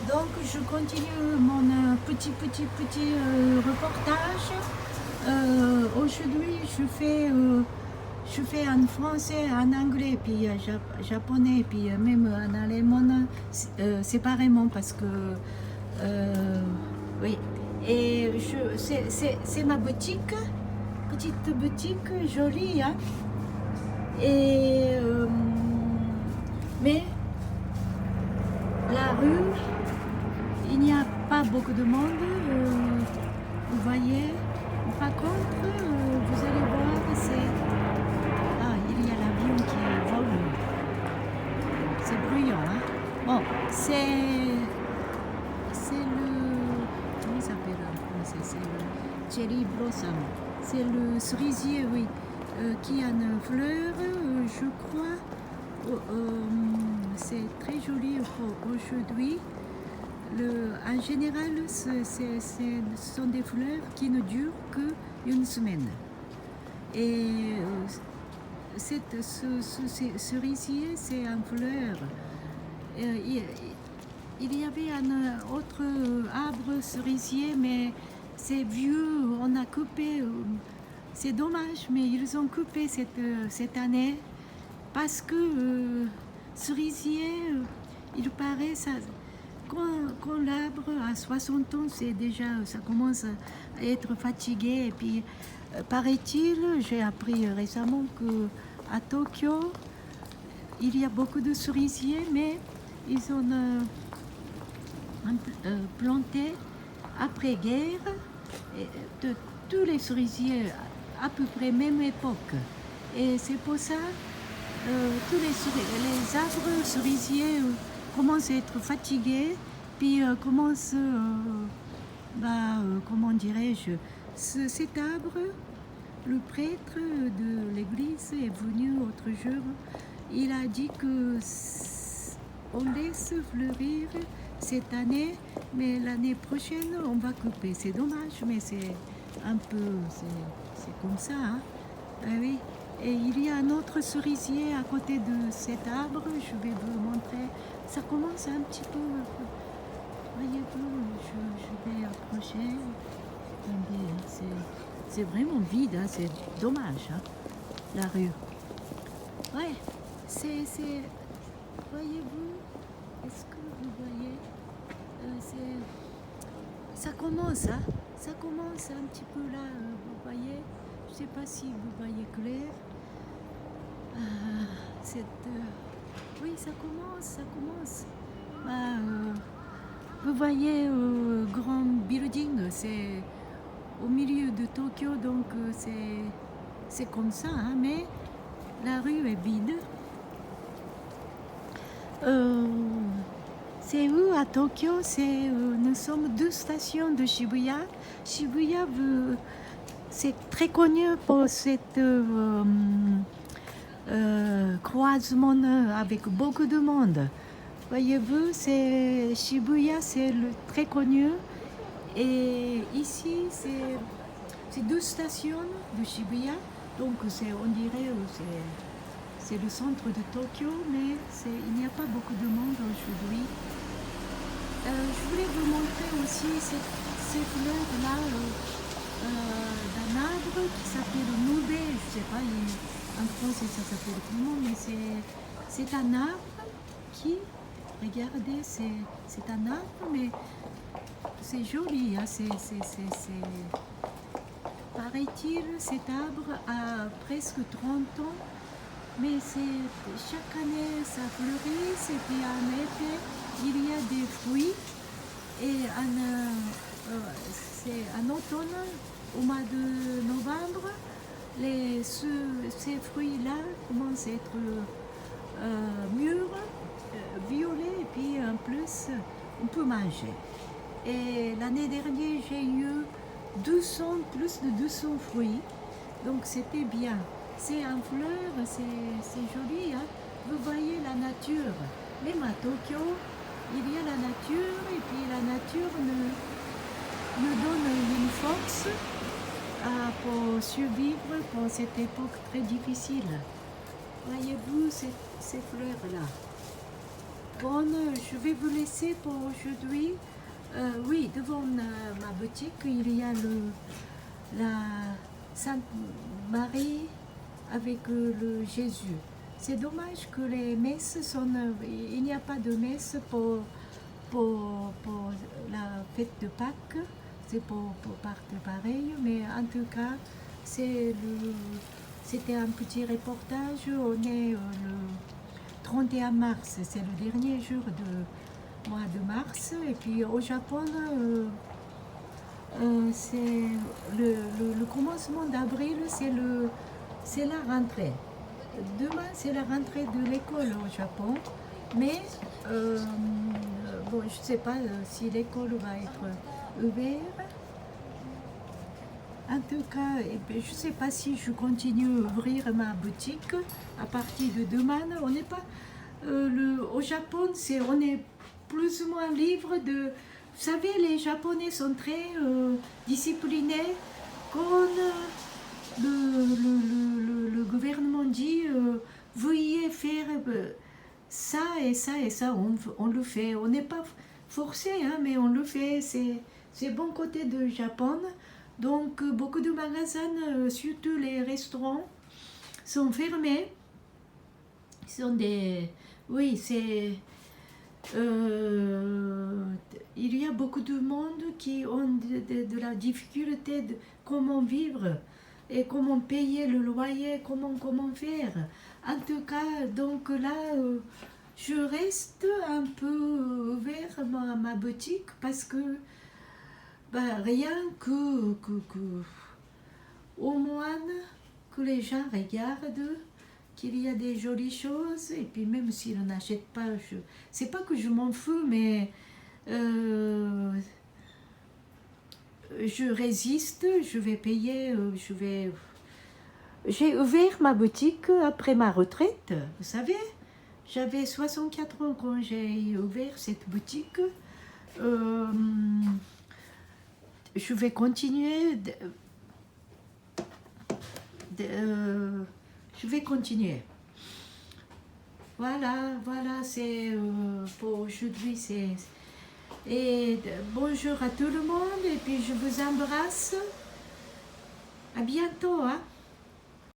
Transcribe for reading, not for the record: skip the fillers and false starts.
Donc je continue mon petit reportage. Aujourd'hui je fais en français, en anglais, puis japonais, puis même en allemand séparément parce que oui. Et c'est ma boutique, petite boutique jolie, hein. Et mais la rue, il n'y a pas beaucoup de monde, vous voyez. Par contre, vous allez voir, il y a l'avion qui vole. C'est bruyant, hein. Bon, c'est le... Comment il s'appelle en français? C'est le cherry blossom. C'est le cerisier, oui, qui a une fleur, je crois. C'est très joli aujourd'hui. En général, ce sont des fleurs qui ne durent qu'une semaine. Et ce cerisier, c'est en fleur. Il y avait un autre arbre cerisier, mais c'est vieux, on a coupé. C'est dommage, mais ils ont coupé cette année parce que cerisier, il paraît, quand l'arbre a 60 ans, ça commence à être fatigué. Et puis, paraît-il, j'ai appris récemment qu'à Tokyo, il y a beaucoup de cerisiers, mais ils ont planté après-guerre de tous les cerisiers à peu près même époque. Et c'est pour ça tous les arbres cerisiers commencent à être fatigués, puis commencent, comment dirais-je, cet arbre, le prêtre de l'église est venu l'autre jour, il a dit que on laisse fleurir cette année, mais l'année prochaine on va couper. C'est dommage, mais c'est un peu, c'est comme ça, hein. Ah oui. Et il y a un autre cerisier à côté de cet arbre, je vais vous montrer. Ça commence un petit peu, voyez-vous, je vais approcher. Attendez, c'est vraiment vide, hein, c'est dommage, hein, la rue. Ouais, voyez-vous, est-ce que vous voyez, ça commence, hein, ça commence un petit peu là, vous voyez, je ne sais pas si vous voyez clair. Oui, ça commence. Vous voyez, grand building, c'est au milieu de Tokyo, donc c'est comme ça, hein, mais la rue est vide. C'est où à Tokyo? Nous sommes 2 stations de Shibuya. Shibuya, c'est très connu pour cette croisement avec beaucoup de monde. Voyez-vous, Shibuya, c'est très connu. Et ici, c'est 2 stations de Shibuya. Donc, on dirait c'est le centre de Tokyo, mais il n'y a pas beaucoup de monde aujourd'hui. Je voulais vous montrer aussi ces fleurs-là d'un arbre qui s'appelle le Nube. Je ne sais pas, en français ça s'appelle comment, mais c'est un arbre qui, regardez, c'est un arbre, mais c'est joli, hein, paraît-il, cet arbre a presque 30 ans, mais chaque année ça fleurit, et puis en été il y a des fruits, et c'est en automne, au mois de novembre, ces fruits-là commencent à être mûrs, violets, et puis en plus on peut manger. Et l'année dernière j'ai eu plus de 200 fruits, donc c'était bien. C'est en fleurs, c'est joli, hein. Vous voyez la nature, même à Tokyo, il y a la nature, et puis la nature nous donne une force pour survivre pour cette époque très difficile. Voyez-vous ces fleurs-là? Bon, je vais vous laisser pour aujourd'hui. Oui, devant ma boutique, il y a la Sainte Marie avec le Jésus. C'est dommage que les messes sont... il n'y a pas de messe pour la fête de Pâques. C'est pour partir pareil, mais en tout cas, c'était un petit reportage. On est le 31 mars, c'est le dernier jour du mois de mars. Et puis au Japon, c'est le commencement d'avril, c'est la rentrée. Demain, c'est la rentrée de l'école au Japon. Mais bon, je ne sais pas si l'école va être ouverte. En tout cas, je ne sais pas si je continue à ouvrir ma boutique à partir de demain. On n'est pas au Japon, on est plus ou moins libre de. Vous savez, les Japonais sont très disciplinés. Quand le gouvernement dit veuillez faire ça et ça et ça, on le fait. On n'est pas forcé, hein, mais on le fait. C'est bon côté de Japon. Donc, beaucoup de magasins, surtout les restaurants, sont fermés. Oui, il y a beaucoup de monde qui ont de la difficulté de comment vivre et comment payer le loyer, comment faire. En tout cas, donc là, je reste un peu vers ma boutique parce que rien que au moins que les gens regardent qu'il y a des jolies choses, et puis même s'ils n'achètent pas, c'est pas que je m'en fous, mais je résiste, je vais payer, j'ai ouvert ma boutique après ma retraite, vous savez, j'avais 64 ans quand j'ai ouvert cette boutique. Je vais continuer je vais continuer. Voilà, c'est pour aujourd'hui. Et bonjour à tout le monde, et puis je vous embrasse. À bientôt, hein.